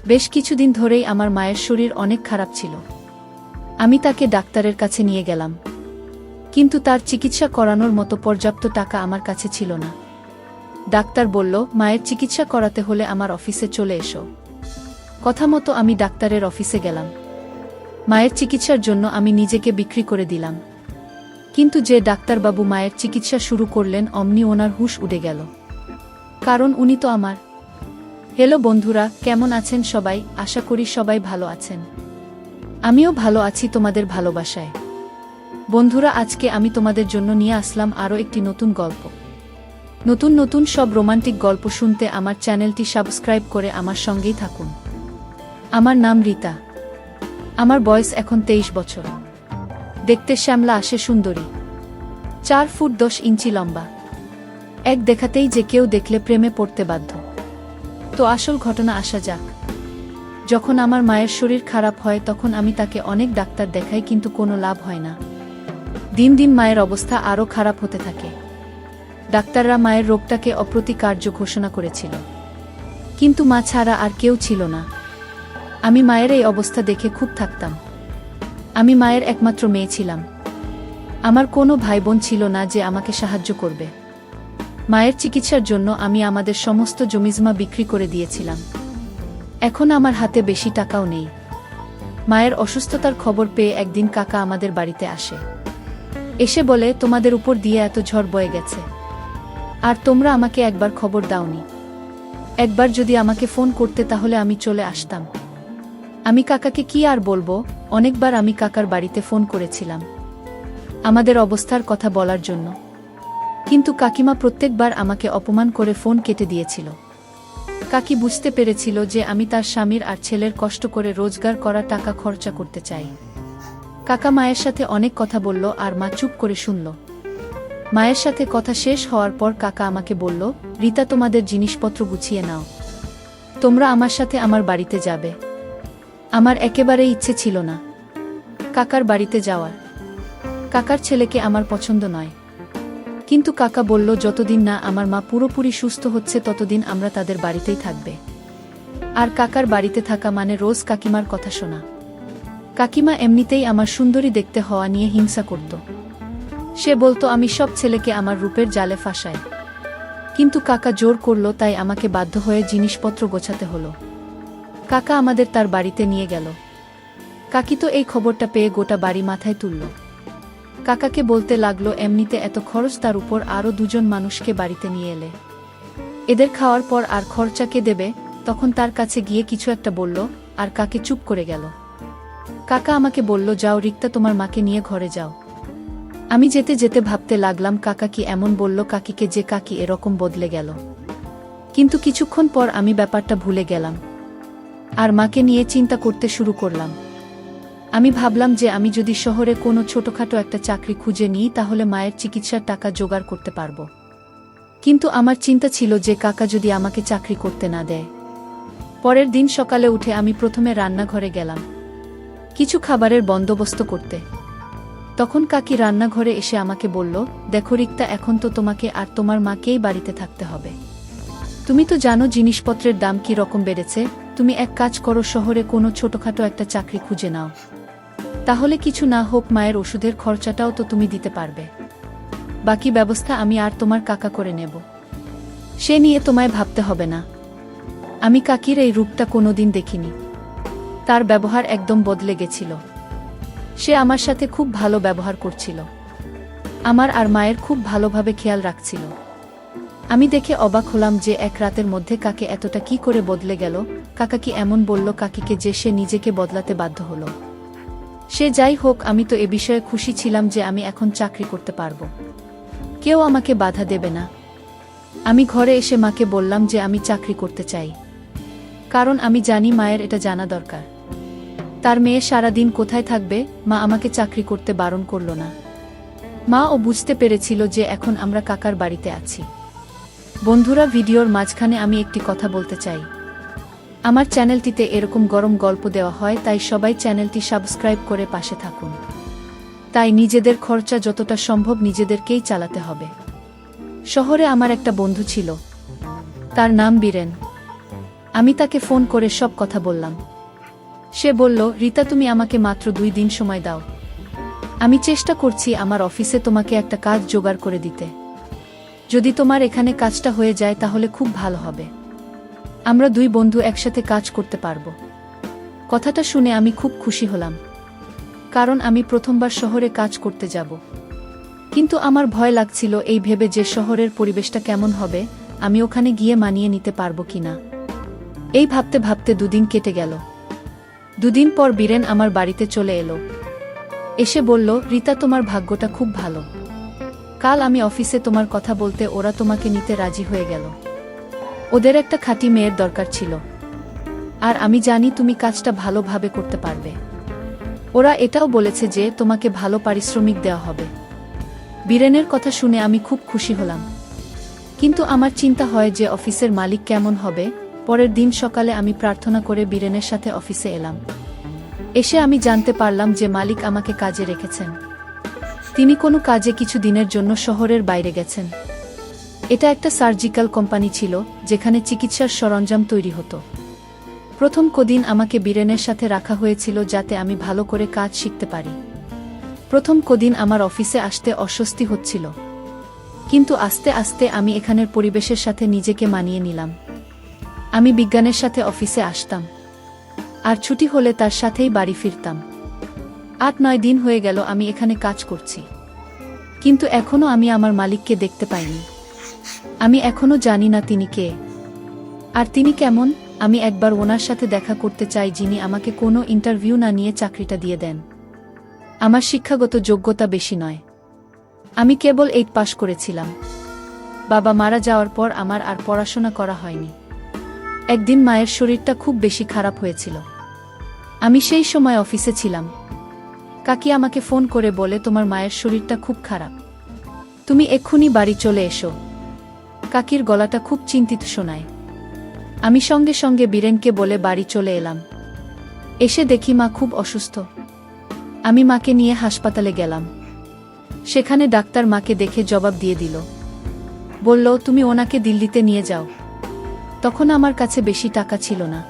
বেশ কিছুদিন ধরেই আমার মায়ের শরীর অনেক খারাপ ছিল। আমি তাকে ডাক্তারের কাছে নিয়ে গেলাম, কিন্তু তার চিকিৎসা করানোর মতো পর্যাপ্ত টাকা আমার কাছে ছিল না। ডাক্তার বলল, মায়ের চিকিৎসা করাতে হলে আমার অফিসে চলে এসো। কথা মতো আমি ডাক্তারের অফিসে গেলাম। মায়ের চিকিৎসার জন্য আমি নিজেকে বিক্রি করে দিলাম। কিন্তু যে ডাক্তারবাবু মায়ের চিকিৎসা শুরু করলেন, অমনি ওনার হুঁশ উড়ে গেল। কারণ উনি তো আমার। হ্যালো বন্ধুরা, কেমন আছেন সবাই? আশা করি সবাই ভালো আছেন। আমিও ভালো আছি তোমাদের ভালোবাসায়। বন্ধুরা, আজকে আমি তোমাদের জন্য নিয়ে আসলাম আরও একটি নতুন গল্প। নতুন নতুন সব রোমান্টিক গল্প শুনতে আমার চ্যানেলটি সাবস্ক্রাইব করে আমার সঙ্গেই থাকুন। আমার নাম রীতা। আমার বয়স এখন 23 বছর। দেখতে শ্যামলা আসে সুন্দরী, 4 ফুট 10 ইঞ্চি লম্বা। এক দেখাতেই যে কেউ দেখলে প্রেমে পড়তে বাধ্য। তো আসল ঘটনা আসা যাক। যখন আমার মায়ের শরীর খারাপ হয় তখন আমি তাকে অনেক ডাক্তার দেখাই, কিন্তু কোনো লাভ হয় না। দিন দিন মায়ের অবস্থা আরও খারাপ হতে থাকে। ডাক্তাররা মায়ের রোগটাকে অপ্রতিকার্য ঘোষণা করেছিল, কিন্তু মা ছাড়া আর কেউ ছিল না। আমি মায়ের এই অবস্থা দেখে খুব থাকতাম। আমি মায়ের একমাত্র মেয়ে ছিলাম। আমার কোনো ভাই বোন ছিল না যে আমাকে সাহায্য করবে। মায়ের চিকিৎসার জন্য আমি আমাদের সমস্ত জমিজমা বিক্রি করে দিয়েছিলাম। এখন আমার হাতে বেশি টাকাও নেই। মায়ের অসুস্থতার খবর পেয়ে একদিন কাকা আমাদের বাড়িতে আসে। এসে বলে, তোমাদের উপর দিয়ে এত ঝড় বয়ে গেছে, আর তোমরা আমাকে একবার খবর দাওনি। একবার যদি আমাকে ফোন করতে তাহলে আমি চলে আসতাম। আমি কাকাকে কি আর বলবো, অনেকবার আমি কাকার বাড়িতে ফোন করেছিলাম আমাদের অবস্থার কথা বলার জন্য, কিন্তু কাকিমা প্রত্যেকবার আমাকে অপমান করে ফোন কেটে দিয়েছিল। কাকি বুঝতে পেরেছিল যে আমি তার স্বামীর আর ছেলের কষ্ট করে রোজগার করা টাকা খরচা করতে চাই। কাকা মায়ের সাথে অনেক কথা বলল, আর মা চুপ করে শুনল। মায়ের সাথে কথা শেষ হওয়ার পর কাকা আমাকে বলল, রীতা, তোমাদের জিনিসপত্র গুছিয়ে নাও, তোমরা আমার সাথে আমার বাড়িতে যাবে। আমার একেবারেই ইচ্ছে ছিল না কাকার বাড়িতে যাওয়ার। কাকার ছেলেকে আমার পছন্দ নয়। কিন্তু কাকা বলল, যতদিন না আমার মা পুরোপুরি সুস্থ হচ্ছে ততদিন আমরা তাদের বাড়িতেই থাকবে। আর কাকার বাড়িতে থাকা মানে রোজ কাকিমার কথা শোনা। কাকিমা এমনিতেই আমার সুন্দরী দেখতে হওয়া নিয়ে হিংসা করত। সে বলতো আমি সব ছেলেকে আমার রূপের জালে ফাঁসাই। কিন্তু কাকা জোর করল, তাই আমাকে বাধ্য হয়ে জিনিসপত্র গোছাতে হলো। কাকা আমাদের তার বাড়িতে নিয়ে গেল। কাকি তো এই খবরটা পেয়ে গোটা বাড়ি মাথায় তুলল। কাকাকে বলতে লাগলো, এমনিতে এত খরচ, তার উপর আরও 2জন মানুষকে বাড়িতে নিয়ে এলে। এদের খাওয়ার পর আর খরচা কে দেবে? তখন তার কাছে গিয়ে কিছু একটা বলল, আর কাকে চুপ করে গেল। কাকা আমাকে বলল, যাও রিক্তা, তোমার মাকে নিয়ে ঘরে যাও। আমি যেতে যেতে ভাবতে লাগলাম, কাকা কি এমন বলল কাকিকে যে কাকি এরকম বদলে গেল। কিন্তু কিছুক্ষণ পর আমি ব্যাপারটা ভুলে গেলাম, আর মাকে নিয়ে চিন্তা করতে শুরু করলাম। আমি ভাবলাম যে আমি যদি শহরে কোনো ছোটখাটো একটা চাকরি খুঁজে নিই তাহলে মায়ের চিকিৎসার টাকা জোগাড় করতে পারব। কিন্তু আমার চিন্তা ছিল যে কাকা যদি আমাকে চাকরি করতে না দেয়। পরের দিন সকালে উঠে আমি প্রথমে রান্নাঘরে গেলাম কিছু খাবারের বন্দোবস্ত করতে। তখন কাকি রান্নাঘরে এসে আমাকে বলল, দেখো রিক্তা, এখন তো তোমাকে আর তোমার মাকেই বাড়িতে থাকতে হবে। তুমি তো জানো জিনিসপত্রের দাম কি রকম বেড়েছে। তুমি এক কাজ করো, শহরে কোনো ছোটখাটো একটা চাকরি খুঁজে নাও। তাহলে কিছু না হোক মায়ের ওষুধের খরচাটাও তো তুমি দিতে পারবে। বাকি ব্যবস্থা আমি আর তোমার কাকা করে নেব। সে নিয়ে তোমায় ভাবতে হবে না। আমি কাকির এই রূপটা কোনোদিন দেখিনি। তার ব্যবহার একদম বদলে গেছিল। সে আমার সাথে খুব ভালো ব্যবহার করছিল। আমার আর মায়ের খুব ভালোভাবে খেয়াল রাখছিল। আমি দেখে অবাক হলাম যে এক রাতের মধ্যে কাকে এতটা কি করে বদলে গেল। কাকা কি এমন বলল কাকিকে যে সে নিজেকে বদলাতে বাধ্য হলো? সে যাই হোক, আমি তো এ বিষয়ে খুশি ছিলাম যে আমি এখন চাকরি করতে পারবো। কেউ আমাকে বাধা দেবে না। আমি ঘরে এসে মাকে বললাম যে আমি চাকরি করতে চাই, কারণ আমি জানি মায়ের এটা জানা দরকার। তার মেয়ে সারাদিন কোথায় থাকবে? মা আমাকে চাকরি করতে বারণ করল না। মা ও বুঝতে পেরেছিল যে এখন আমরা কাকার বাড়িতে আছি। বন্ধুরা, ভিডিওর মাঝখানে আমি একটি কথা বলতে চাই। আমার চ্যানেলটিতে এরকম গরম গল্প দেওয়া হয়, তাই সবাই চ্যানেলটি সাবস্ক্রাইব করে পাশে থাকুন। তাই নিজেদের খরচা যতটা সম্ভব নিজেদেরকেই চালাতে হবে। শহরে আমার একটা বন্ধু ছিল, তার নাম বীরেন। আমি তাকে ফোন করে সব কথা বললাম। সে বলল, রিতা, তুমি আমাকে মাত্র 2 দিন সময় দাও। আমি চেষ্টা করছি আমার অফিসে তোমাকে একটা কাজ জোগাড় করে দিতে। যদি তোমার এখানে কাজটা হয়ে যায় তাহলে খুব ভালো হবে। আমরা 2 বন্ধু একসাথে কাজ করতে পারব। কথাটা শুনে আমি খুব খুশি হলাম, কারণ আমি প্রথমবার শহরে কাজ করতে যাব। কিন্তু আমার ভয় লাগছিল এই ভেবে যে শহরের পরিবেশটা কেমন হবে, আমি ওখানে গিয়ে মানিয়ে নিতে পারবো কিনা। এই ভাবতে ভাবতে 2 দিন কেটে গেল। 2 দিন পর বীরেন আমার বাড়িতে চলে এলো। এসে বলল, রিতা, তোমার ভাগ্যটা খুব ভালো। কাল আমি অফিসে তোমার কথা বলতে ওরা তোমাকে নিতে রাজি হয়ে গেল। ওদের একটা খাঁটি মেয়ের দরকার ছিল, আর আমি জানি তুমি কাজটা ভালোভাবে করতে পারবে। ওরা এটাও বলেছে যে তোমাকে ভালো পারিশ্রমিক দেওয়া হবে। বীরেনের কথা শুনে আমি খুব খুশি হলাম, কিন্তু আমার চিন্তা হয় যে অফিসের মালিক কেমন হবে। পরের দিন সকালে আমি প্রার্থনা করে বীরেনের সাথে অফিসে এলাম। এসে আমি জানতে পারলাম যে মালিক আমাকে কাজে রেখেছেন। তিনি কোনো কাজে কিছু দিনের জন্য শহরের বাইরে গেছেন। এটা একটা সার্জিক্যাল কোম্পানি ছিল, যেখানে চিকিৎসার সরঞ্জাম তৈরি হতো। প্রথম কদিন আমাকে বীরেনের সাথে রাখা হয়েছিল যাতে আমি ভালো করে কাজ শিখতে পারি। প্রথম কদিন আমার অফিসে আসতে অস্বস্তি হচ্ছিল, কিন্তু আস্তে আস্তে আমি এখানের পরিবেশের সাথে নিজেকে মানিয়ে নিলাম। আমি বিজ্ঞানের সাথে অফিসে আসতাম, আর ছুটি হলে তার সাথেই বাড়ি ফিরতাম। 8-9 দিন হয়ে গেল আমি এখানে কাজ করছি, কিন্তু এখনো আমি আমার মালিককে দেখতে পাইনি। আমি এখনো জানি না তিনি কে, আর তিনি কেমন। আমি একবার ওনার সাথে দেখা করতে চাই, যিনি আমাকে কোনো ইন্টারভিউ না নিয়ে চাকরিটা দিয়ে দেন। আমার শিক্ষাগত যোগ্যতা বেশি নয়, আমি কেবল 8 পাস করেছিলাম। বাবা মারা যাওয়ার পর আমার আর পড়াশোনা করা হয়নি। একদিন মায়ের শরীরটা খুব বেশি খারাপ হয়েছিল। আমি সেই সময় অফিসে ছিলাম। কাকি আমাকে ফোন করে বলে, তোমার মায়ের শরীরটা খুব খারাপ, তুমি এক্ষুনি বাড়ি চলে এসো। কাকির গলাটা খুব চিন্তিত শোনায়। আমি সঙ্গে সঙ্গে বীরেনকে বলে বাড়ি চলে এলাম। এসে দেখি মা খুব অসুস্থ। আমি মাকে নিয়ে হাসপাতালে গেলাম। সেখানে ডাক্তার মাকে দেখে জবাব দিয়ে দিল, বলল, তুমি ওনাকে দিল্লিতে নিয়ে যাও। তখন আমার কাছে বেশি টাকা ছিল না,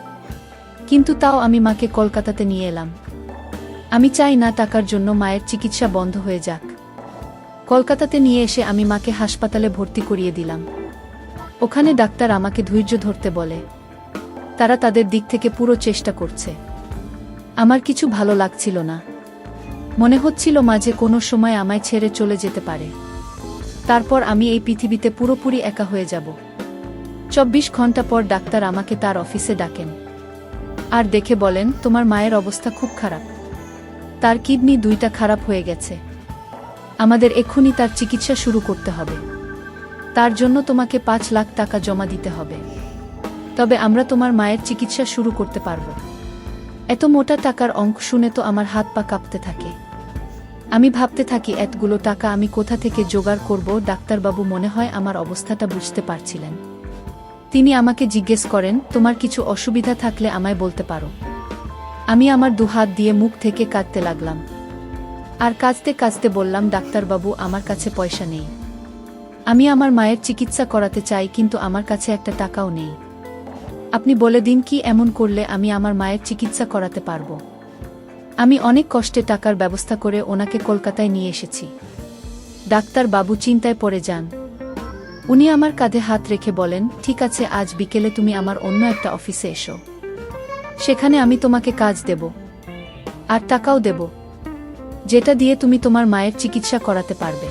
কিন্তু তাও আমি মাকে কলকাতাতে নিয়ে এলাম। আমি চাই না টাকার জন্য মায়ের চিকিৎসা বন্ধ হয়ে যাক। কলকাতাতে নিয়ে এসে আমি মাকে হাসপাতালে ভর্তি করিয়ে দিলাম। ওখানে ডাক্তার আমাকে ধৈর্য ধরতে বলে। তারা তাদের দিক থেকে পুরো চেষ্টা করছে। আমার কিছু ভালো লাগছিল না। মনে হচ্ছিল মাঝে কোনো সময় আমায় ছেড়ে চলে যেতে পারে। তারপর আমি এই পৃথিবীতে পুরোপুরি একা হয়ে যাব। 24 ঘন্টা পর ডাক্তার আমাকে তার অফিসে ডাকেন, আর দেখে বলেন, তোমার মায়ের অবস্থা খুব খারাপ। তার কিডনি 2টা খারাপ হয়ে গেছে। আমাদের এক্ষুনি তার চিকিৎসা শুরু করতে হবে। তার জন্য তোমাকে 5 লাখ টাকা জমা দিতে হবে, তবে আমরা তোমার মায়ের চিকিৎসা শুরু করতে পারব। এত মোটা টাকার অঙ্ক শুনে তো আমার হাত পা কাঁপতে থাকে। আমি ভাবতে থাকি, এতগুলো টাকা আমি কোথা থেকে জোগাড় করব। ডাক্তারবাবু মনে হয় আমার অবস্থাটা বুঝতে পারছিলেন। তিনি আমাকে জিজ্ঞেস করেন, তোমার কিছু অসুবিধা থাকলে আমায় বলতে পারো। আমি আমার 2 হাত দিয়ে মুখ থেকে কাঁদতে লাগলাম, আর কাঁদতে কাঁদতে বললাম, ডাক্তারবাবু, আমার কাছে পয়সা নেই। আমি আমার মায়ের চিকিৎসা করাতে চাই, কিন্তু আমার কাছে একটা টাকাও নেই। আপনি বলে দিন কি এমন করলে আমি আমার মায়ের চিকিৎসা করাতে পারব। আমি অনেক কষ্টে টাকার ব্যবস্থা করে ওনাকে কলকাতায় নিয়ে এসেছি। ডাক্তারবাবু চিন্তায় পড়ে যান। উনি আমার কাঁধে হাত রেখে বলেন, ঠিক আছে, আজ বিকেলে তুমি আমার অন্য একটা অফিসে এসো। সেখানে আমি তোমাকে কাজ দেব, আর টাকাও দেব, যেটা দিয়ে তুমি তোমার মায়ের চিকিৎসা করাতে পারবে।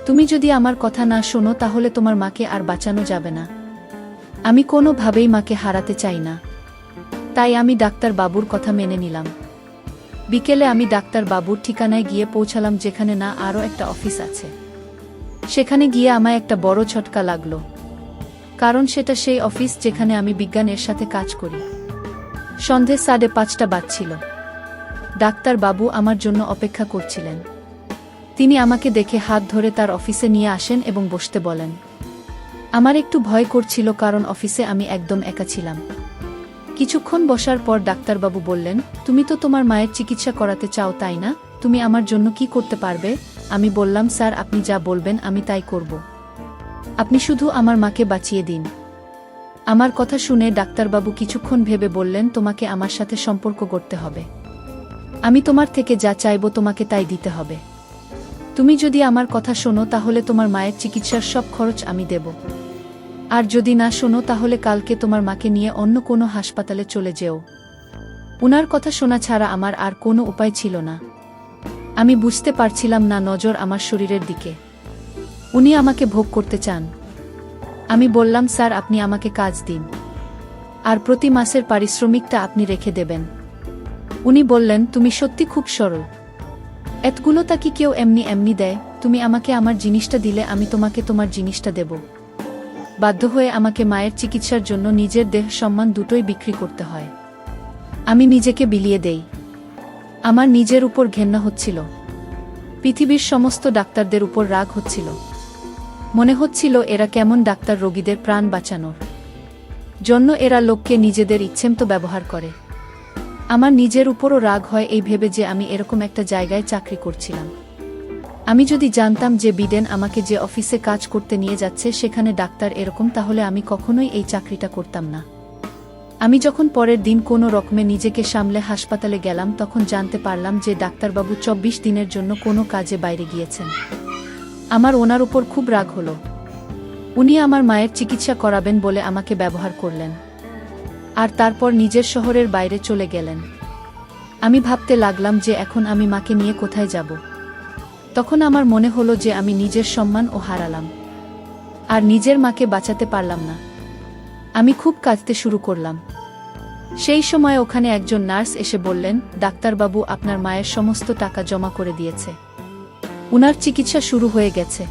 তুমি যদি আমার কথা না শোনো তাহলে তোমার মাকে আর বাঁচানো যাবে না। আমি কোনোভাবেই মাকে হারাতে চাই না। তাই আমি ডাক্তারবাবুর কথা মেনে নিলাম। বিকেলে আমি ডাক্তারবাবুর ঠিকানায় গিয়ে পৌঁছালাম, যেখানে না আরও একটা অফিস আছে। সেখানে গিয়ে আমায় একটা বড় ঝটকা লাগলো, কারণ সেটা সেই অফিস যেখানে আমি বিজ্ঞানের সাথে কাজ করি। সন্ধে 5:30 বাজছিল। ডাক্তারবাবু আমার জন্য অপেক্ষা করছিলেন। তিনি আমাকে দেখে হাত ধরে তার অফিসে নিয়ে আসেন এবং বসতে বলেন। আমার একটু ভয় করছিল, কারণ অফিসে আমি একদম একা ছিলাম। কিছুক্ষণ বসার পর ডাক্তারবাবু বললেন, তুমি তো তোমার মায়ের চিকিৎসা করাতে চাও, তাই না? তুমি আমার জন্য কি করতে পারবে? আমি বললাম, স্যার, আপনি যা বলবেন আমি তাই করব। আপনি শুধু আমার মাকে বাঁচিয়ে দিন। আমার কথা শুনে ডাক্তারবাবু কিছুক্ষণ ভেবে বললেন, তোমাকে আমার সাথে সম্পর্ক করতে হবে। আমি তোমার থেকে যা চাইব তোমাকে তাই দিতে হবে। তুমি যদি আমার কথা শোনো তাহলে তোমার মায়ের চিকিৎসার সব খরচ আমি দেব। আর যদি না শোনো তাহলে কালকে তোমার মাকে নিয়ে অন্য কোনো হাসপাতালে চলে যেও। উনার কথা শোনা ছাড়া আমার আর কোনো উপায় ছিল না। আমি বুঝতে পারছিলাম না নজর আমার শরীরের দিকে। উনি আমাকে ভোগ করতে চান। আমি বললাম, স্যার আপনি আমাকে কাজ দিন, আর প্রতি মাসের পারিশ্রমিকটা আপনি রেখে দেবেন। উনি বললেন, তুমি সত্যি খুব সরল, এতগুলো তা কি কেউ এমনি এমনি দেয়? তুমি আমাকে আমার জিনিসটা দিলে আমি তোমাকে তোমার জিনিসটা দেব। বাধ্য হয়ে আমাকে মায়ের চিকিৎসার জন্য নিজের দেহ সম্মান দুটোই বিক্রি করতে হয়। আমি নিজেকে বিলিয়ে দেই। আমার নিজের উপর ঘেন্না হচ্ছিল। পৃথিবীর সমস্ত ডাক্তারদের উপর রাগ হচ্ছিল। মনে হচ্ছিল এরা কেমন ডাক্তার, রোগীদের প্রাণ বাঁচানোর জন্য এরা লোককে নিজেদের ইচ্ছেমতো ব্যবহার করে। আমার নিজের উপরও রাগ হয় এই ভেবে যে আমি এরকম একটা জায়গায় চাকরি করছিলাম। আমি যদি জানতাম যে বিডেন আমাকে যে অফিসে কাজ করতে নিয়ে যাচ্ছে সেখানে ডাক্তার এরকম, তাহলে আমি কখনোই এই চাকরিটা করতাম না। আমি যখন পরের দিন কোনো রকমে নিজেকে সামলে হাসপাতালে গেলাম তখন জানতে পারলাম যে ডাক্তারবাবু 24 দিনের জন্য কোনো কাজে বাইরে গিয়েছেন। আমার ওনার উপর খুব রাগ হলো। উনি আমার মায়ের চিকিৎসা করাবেন বলে আমাকে ব্যবহার করলেন, আর তারপর নিজের শহরের বাইরে চলে গেলেন। আমি ভাবতে লাগলাম যে এখন আমি মাকে নিয়ে কোথায় যাব। তখন আমার মনে হলো যে আমি নিজের সম্মানও হারালাম, আর নিজের মাকে বাঁচাতে পারলাম না। আমি খুব কাঁদতে শুরু করলাম। সেই সময় ওখানে একজন নার্স এসে বললেন, ডাক্তারবাবু আপনার মায়ের সমস্ত টাকা জমা করে দিয়েছে, উনার চিকিৎসা শুরু হয়ে গেছে,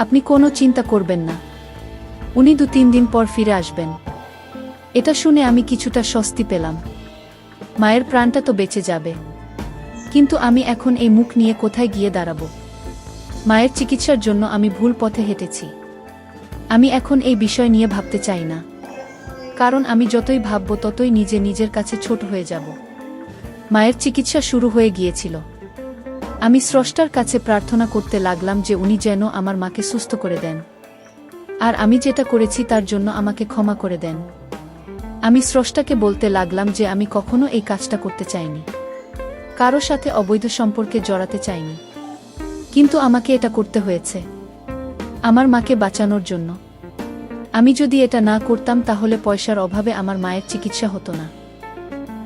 আপনি কোনো চিন্তা করবেন না, উনি 2-3 দিন পর ফিরে আসবেন। এটা শুনে আমি কিছুটা স্বস্তি পেলাম। মায়ের প্রাণটা তো বেঁচে যাবে, কিন্তু আমি এখন এই মুখ নিয়ে কোথায় গিয়ে দাঁড়াবো? মায়ের চিকিৎসার জন্য আমি ভুল পথে হেঁটেছি। আমি এখন এই বিষয় নিয়ে ভাবতে চাই না, কারণ আমি যতই ভাবব ততই নিজের কাছে ছোট হয়ে যাব। মায়ের চিকিৎসা শুরু হয়ে গিয়েছিল। আমি স্রষ্টার কাছে প্রার্থনা করতে লাগলাম যে উনি যেন আমার মাকে সুস্থ করে দেন, আর আমি যেটা করেছি তার জন্য আমাকে ক্ষমা করে দেন। আমি স্রষ্টাকে বলতে লাগলাম যে আমি কখনো এই কাজটা করতে চাইনি, কারো সাথে অবৈধ সম্পর্কে জড়াতে চাইনি, কিন্তু আমাকে এটা করতে হয়েছে আমার মাকে বাঁচানোর জন্য। আমি যদি এটা না করতাম তাহলে পয়সার অভাবে আমার মায়ের চিকিৎসা হতো না,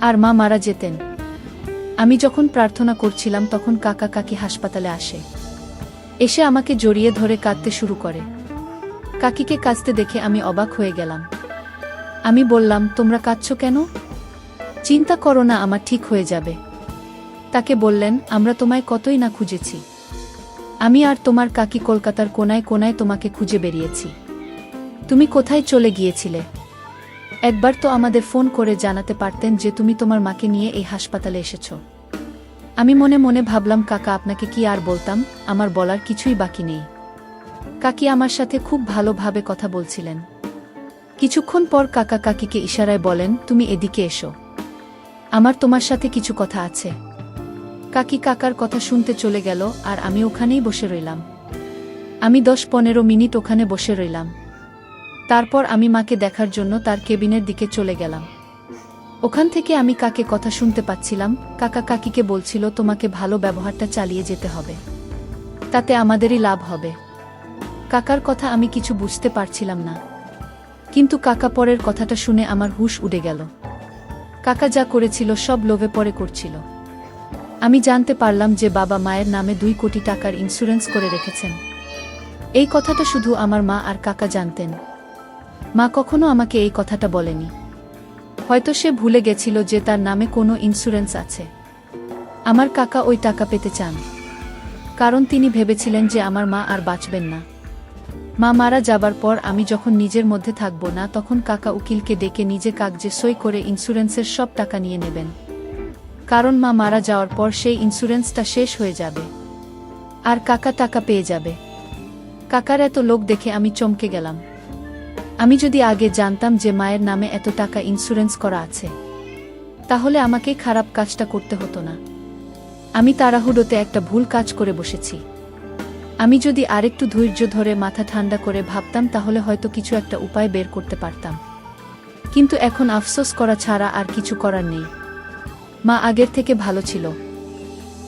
আর মা মারা যেতেন। আমি যখন প্রার্থনা করছিলাম তখন কাকা কাকি হাসপাতালে আসে। এসে আমাকে জড়িয়ে ধরে কাঁদতে শুরু করে। কাকিকে কাঁদতে দেখে আমি অবাক হয়ে গেলাম। আমি বললাম, তোমরা কাঁদছো কেন? চিন্তা করো না, আমার ঠিক হয়ে যাবে। তাকে বললেন, আমরা তোমায় কতই না খুঁজেছি। আমি আর তোমার কাকি কলকাতার কোনায় কোনায় তোমাকে খুঁজে বেরিয়েছি। তুমি কোথায় চলে গিয়েছিলে? একবার তো আমাদের ফোন করে জানাতে পারতেন যে তুমি তোমার মাকে নিয়ে এই হাসপাতালে এসেছো। আমি মনে মনে ভাবলাম, কাকা আপনাকে কি আর বলতাম, আমার বলার কিছুই বাকি নেই। কাকি আমার সাথে খুব ভালোভাবে কথা বলছিলেন। কিছুক্ষণ পর কাকা কাকিকে ইশারায় বলেন, তুমি এদিকে এসো, আমার তোমার সাথে কিছু কথা আছে। কাকি কাকার কথা শুনতে চলে গেল, আর আমি ওখানেই বসে রইলাম। আমি 10-15 মিনিট ওখানে বসে রইলাম। তারপর আমি মাকে দেখার জন্য তার কেবিনের দিকে চলে গেলাম। ওখান থেকে আমি কাকে কথা শুনতে পাচ্ছিলাম, কাকা কাকিকে বলছিল, তোমাকে ভালো ব্যবহারটা চালিয়ে যেতে হবে, তাতে আমাদেরই লাভ হবে। কাকার কথা আমি কিছু বুঝতে পারছিলাম না, কিন্তু কাকা পরের কথাটা শুনে আমার হুঁশ উড়ে গেল। কাকা যা করেছিল সব লোভে পড়ে করছিল। আমি জানতে পারলাম যে বাবা মায়ের নামে 2 কোটি টাকার ইন্স্যুরেন্স করে রেখেছেন। এই কথাটা শুধু আমার মা আর কাকা জানতেন। মা কখনো আমাকে এই কথাটা বলেনি। হয়তো সে ভুলে গেছিল যে তার নামে কোনো ইন্স্যুরেন্স আছে। আমার কাকা ওই টাকা পেতে চান, কারণ তিনি ভেবেছিলেন যে আমার মা আর বাঁচবেন না। মা মারা যাবার পর আমি যখন নিজের মধ্যে থাকব না, তখন কাকা উকিলকে ডেকে নিজে কাগজে সই করে ইন্স্যুরেন্সের সব টাকা নিয়ে নেবেন, কারণ মা মারা যাওয়ার পর সেই ইন্স্যুরেন্সটা শেষ হয়ে যাবে, আর কাকা টাকা পেয়ে যাবে। কাকার এত লোক দেখে আমি চমকে গেলাম। আমি যদি আগে জানতাম যে মায়ের নামে এত টাকা ইন্স্যুরেন্স করা আছে, তাহলে আমাকে খারাপ কাজটা করতে হতো না। আমি তাড়াহুড়োতে একটা ভুল কাজ করে বসেছি। আমি যদি আরেকটু ধৈর্য ধরে মাথা ঠান্ডা করে ভাবতাম তাহলে হয়তো কিছু একটা উপায় বের করতে পারতাম। কিন্তু এখন আফসোস করা ছাড়া আর কিছু করার নেই। মা আগের থেকে ভালো ছিল।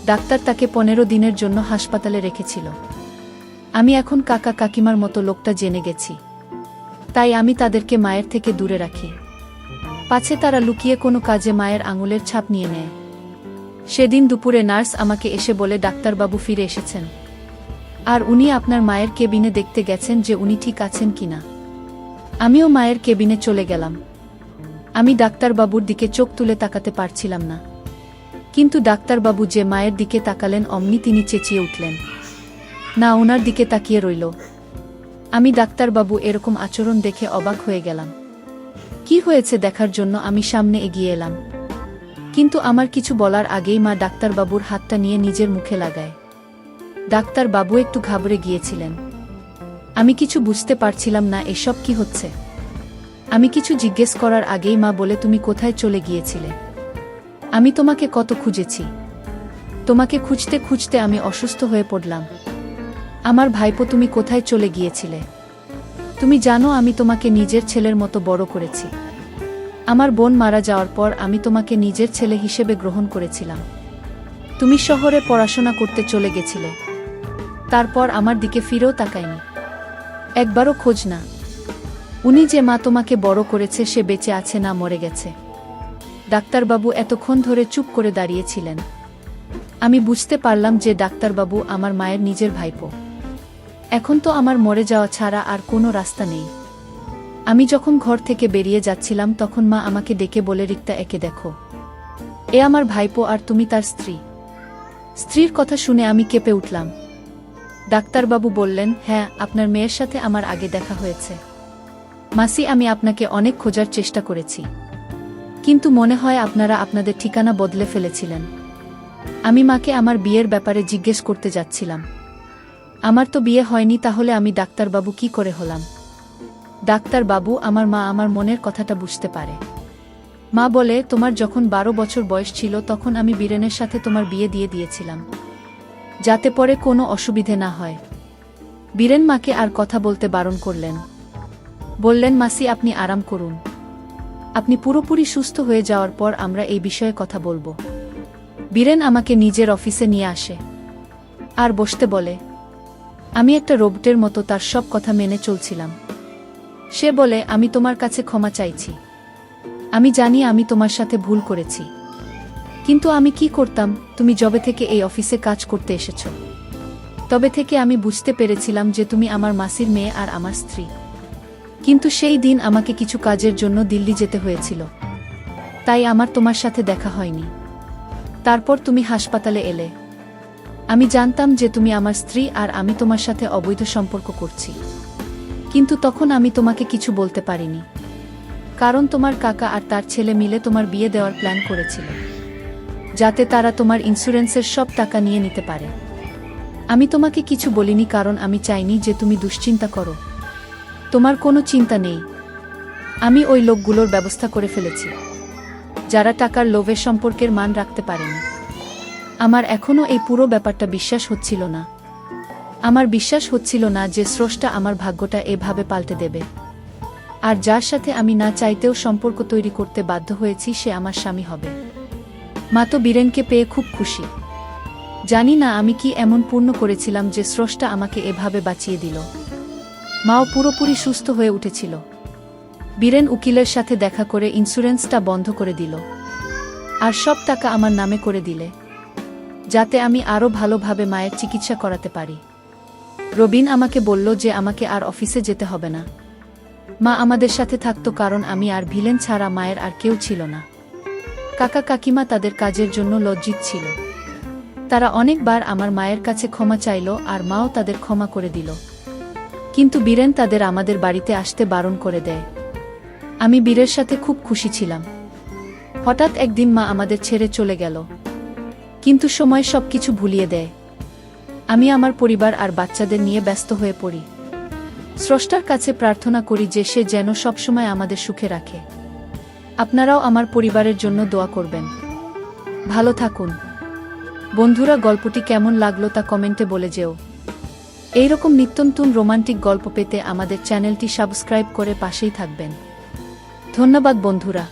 ডাক্তার তাকে 15 দিনের জন্য হাসপাতালে রেখেছিল। আমি এখন কাকা কাকিমার মতো লোকটা জেনে গেছি। তাই আমি তাদেরকে মায়ের থেকে দূরে রাখি, পাছে তারা লুকিয়ে কোনো কাজে মায়ের আঙুলের ছাপ নিয়ে নেয়। সেদিন দুপুরে নার্স আমাকে এসে বলে ডাক্তারবাবু ফিরে এসেছেন, আর উনি আপনার মায়ের কেবিনে দেখতে গেছেন যে উনি ঠিক আছেন কিনা। আমিও মায়ের কেবিনে চলে গেলাম। আমি ডাক্তারবাবুর দিকে চোখ তুলে তাকাতে পারছিলাম না, কিন্তু ডাক্তারবাবু যে মায়ের দিকে তাকালেন অমনি তিনি চেঁচিয়ে উঠলেন, না, ওনার দিকে তাকিয়ে রইল। আমি ডাক্তারবাবু এরকম আচরণ দেখে অবাক হয়ে গেলাম। কি হয়েছে দেখার জন্য আমি সামনে এগিয়ে এলাম, কিন্তু আমার কিছু বলার আগেই মা ডাক্তারবাবুর হাতটা নিয়ে নিজের মুখে লাগায়। ডাক্তারবাবু একটু ঘাবড়ে গিয়েছিলেন। আমি কিছু বুঝতে পারছিলাম না এসব কি হচ্ছে। আমি কিছু জিজ্ঞেস করার আগেই মা বলে, তুমি কোথায় চলে গিয়েছিলে? আমি তোমাকে কত খুঁজেছি। তোমাকে খুঁজতে খুঁজতে আমি অসুস্থ হয়ে পড়লাম। আমার ভাইপো, তুমি কোথায় চলে গিয়েছিলে? তুমি জানো আমি তোমাকে নিজের ছেলের মতো বড় করেছি। আমার বোন মারা যাওয়ার পর আমি তোমাকে নিজের ছেলে হিসেবে গ্রহণ করেছিলাম। তুমি শহরে পড়াশোনা করতে চলে গেছিলে, তারপর আমার দিকে ফিরেও তাকায়নি, একবারও খোঁজ না। উনি যে মা তোমাকে বড় করেছে সে বেঁচে আছে না মরে গেছে? ডাক্তারবাবু এতক্ষণ ধরে চুপ করে দাঁড়িয়েছিলেন। আমি বুঝতে পারলাম যে ডাক্তারবাবু আমার মায়ের নিজের ভাইপো। এখন তো আমার মরে যাওয়া ছাড়া আর কোনো রাস্তা নেই। আমি যখন ঘর থেকে বেরিয়ে যাচ্ছিলাম তখন মা আমাকে ডেকে বলে, রিক্তা, একে দেখো, এ আমার ভাইপো আর তুমি তার স্ত্রী। স্ত্রীর কথা শুনে আমি কেঁপে উঠলাম। ডাক্তারবাবু বললেন, হ্যাঁ, আপনার মেয়ের সাথে আমার আগে দেখা হয়েছে। মাসি, আমি আপনাকে অনেক খোঁজার চেষ্টা করেছি, কিন্তু মনে হয় আপনারা আপনাদের ঠিকানা বদলে ফেলেছিলেন। আমি মাকে আমার বিয়ের ব্যাপারে জিজ্ঞেস করতে যাচ্ছিলাম। আমার তো বিয়ে হয়নি, তাহলে আমি ডাক্তারবাবু কি করে হলাম? ডাক্তারবাবু, আমার মা আমার মনের কথাটা বুঝতে পারে। মা বলে, তোমার যখন 12 বছর বয়স ছিল তখন আমি বীরেনের সাথে তোমার বিয়ে দিয়ে দিয়েছিলাম, যাতে পরে কোনো অসুবিধে না হয়। বীরেন মাকে আর কথা বলতে বারণ করলেন। বললেন, মাসি, আপনি আরাম করুন। আপনি পুরোপুরি সুস্থ হয়ে যাওয়ার পর আমরা এই বিষয়ে কথা বলবো। বীরেন আমাকে নিজের অফিসে নিয়ে আসে আর বসতে বলে। আমি একটা রোবটের মতো তার সব কথা মেনে চলছিলাম। সে বলে, আমি তোমার কাছে ক্ষমা চাইছি। আমি জানি আমি তোমার সাথে ভুল করেছি, কিন্তু আমি কি করতাম? তুমি যবে থেকে এই অফিসে কাজ করতে এসেছ তবে থেকে আমি বুঝতে পেরেছিলাম যে তুমি আমার মাসির মেয়ে আর আমার স্ত্রী। কিন্তু সেই দিন আমাকে কিছু কাজের জন্য দিল্লি যেতে হয়েছিল, তাই আমার তোমার সাথে দেখা হয়নি। তারপর তুমি হাসপাতালে এলে। আমি জানতাম যে তুমি আমার স্ত্রী আর আমি তোমার সাথে অবৈধ সম্পর্ক করছি, কিন্তু তখন আমি তোমাকে কিছু বলতে পারিনি, কারণ তোমার কাকা আর তার ছেলে মিলে তোমার বিয়ে দেওয়ার প্ল্যান করেছিল, যাতে তারা তোমার ইন্স্যুরেন্সের সব টাকা নিয়ে নিতে পারে। আমি তোমাকে কিছু বলিনি কারণ আমি চাইনি যে তুমি দুশ্চিন্তা করো। তোমার কোনো চিন্তা নেই। আমি ওই লোকগুলোর ব্যবস্থা করে ফেলেছি যারা টাকার লোভে সম্পর্কের মান রাখতে পারেনি। আমার এখনও এই পুরো ব্যাপারটা বিশ্বাস হচ্ছিল না। আমার বিশ্বাস হচ্ছিল না যে স্রষ্টা আমার ভাগ্যটা এভাবে পাল্টে দেবে, আর যার সাথে আমি না চাইতেও সম্পর্ক তৈরি করতে বাধ্য হয়েছি সে আমার স্বামী হবে। মা তো বীরেনকে পেয়ে খুব খুশি। জানি না আমি কি এমন পূর্ণ করেছিলাম যে স্রষ্টা আমাকে এভাবে বাঁচিয়ে দিল। মাও পুরোপুরি সুস্থ হয়ে উঠেছিল। বীরেন উকিলের সাথে দেখা করে ইন্স্যুরেন্সটা বন্ধ করে দিল আর সব টাকা আমার নামে করে দিলে, যাতে আমি আরও ভালোভাবে মায়ের চিকিৎসা করাতে পারি। রবিন আমাকে বলল যে আমাকে আর অফিসে যেতে হবে না। মা আমাদের সাথে থাকতো কারণ আমি আর ভিলেন ছাড়া মায়ের আর কেউ ছিল না। কাকা কাকিমা তাদের কাজের জন্য লজ্জিত ছিল। তারা অনেকবার আমার মায়ের কাছে ক্ষমা চাইল আর মাও তাদের ক্ষমা করে দিল, কিন্তু বীরেন তাদের আমাদের বাড়িতে আসতে বারণ করে দেয়। আমি বীরের সাথে খুব খুশি ছিলাম। হঠাৎ একদিন মা আমাদের ছেড়ে চলে গেল, কিন্তু সময় সবকিছু ভুলিয়ে দেয়। আমি আমার পরিবার আর বাচ্চাদের নিয়ে ব্যস্ত হয়ে পড়ি। স্রষ্টার কাছে প্রার্থনা করি যে সে যেন সবসময় আমাদের সুখে রাখে। আপনারাও আমার পরিবারের জন্য দোয়া করবেন। ভালো থাকুন বন্ধুরা। গল্পটি কেমন লাগলো তা কমেন্টে বলে যেও। এইরকম নিত্যনতুন রোমান্টিক গল্প পেতে আমাদের চ্যানেলটি সাবস্ক্রাইব করে পাশেই থাকবেন। ধন্যবাদ বন্ধুরা।